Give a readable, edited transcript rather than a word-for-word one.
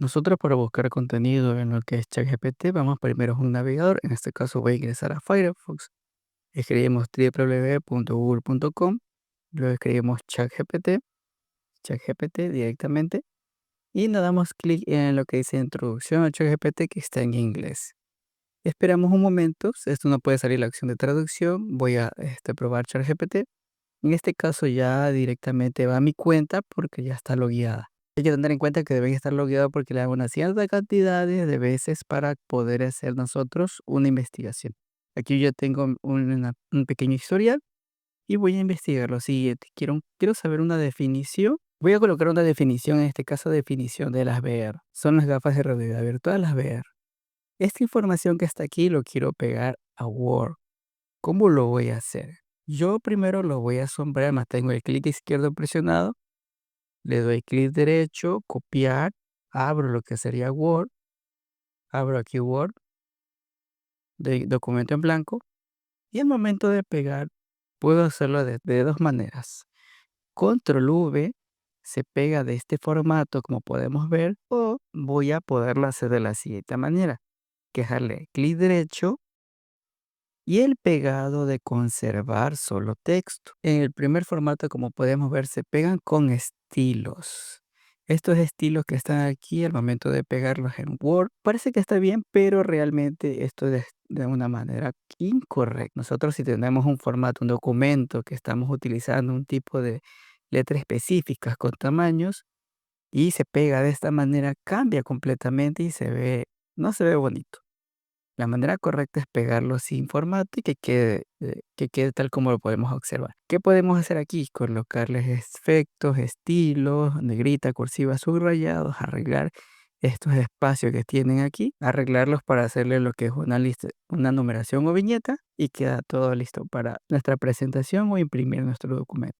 Nosotros para buscar contenido en lo que es ChatGPT vamos primero a un navegador, en este caso voy a ingresar a Firefox, escribimos www.google.com, luego escribimos ChatGPT directamente y le damos clic en lo que dice introducción a ChatGPT que está en inglés. Esperamos un momento, esto no puede salir la opción de traducción, voy a probar ChatGPT. En este caso ya directamente va a mi cuenta porque ya está logueada. Hay que tener en cuenta que deben estar logueados porque le dan una cierta cantidad de veces para poder hacer nosotros una investigación. Aquí yo tengo un pequeño historial y voy a investigar lo siguiente. Quiero saber una definición. Voy a colocar una definición, en este caso definición de las VR. Son las gafas de realidad virtual, las VR. Esta información que está aquí lo quiero pegar a Word. ¿Cómo lo voy a hacer? Yo primero lo voy a sombrear, mantengo el clic izquierdo presionado, le doy clic derecho, copiar, abro lo que sería Word, abro aquí Word, de documento en blanco, y al momento de pegar puedo hacerlo de dos maneras. Control V se pega de este formato como podemos ver, o voy a poderlo hacer de la siguiente manera, que es darle clic derecho y el pegado de conservar solo texto. En el primer formato, como podemos ver, se pegan con estilos. Estos estilos que están aquí al momento de pegarlos en Word, parece que está bien, pero realmente esto es de una manera incorrecta. Nosotros si tenemos un formato, un documento que estamos utilizando un tipo de letra específicas con tamaños y se pega de esta manera, cambia completamente y no se ve bonito. La manera correcta es pegarlo sin formato y que quede tal como lo podemos observar. ¿Qué podemos hacer aquí? Colocarles efectos, estilos, negrita, cursiva, subrayados, arreglar estos espacios que tienen aquí, arreglarlos para hacerle lo que es una lista, una numeración o viñeta y queda todo listo para nuestra presentación o imprimir nuestro documento.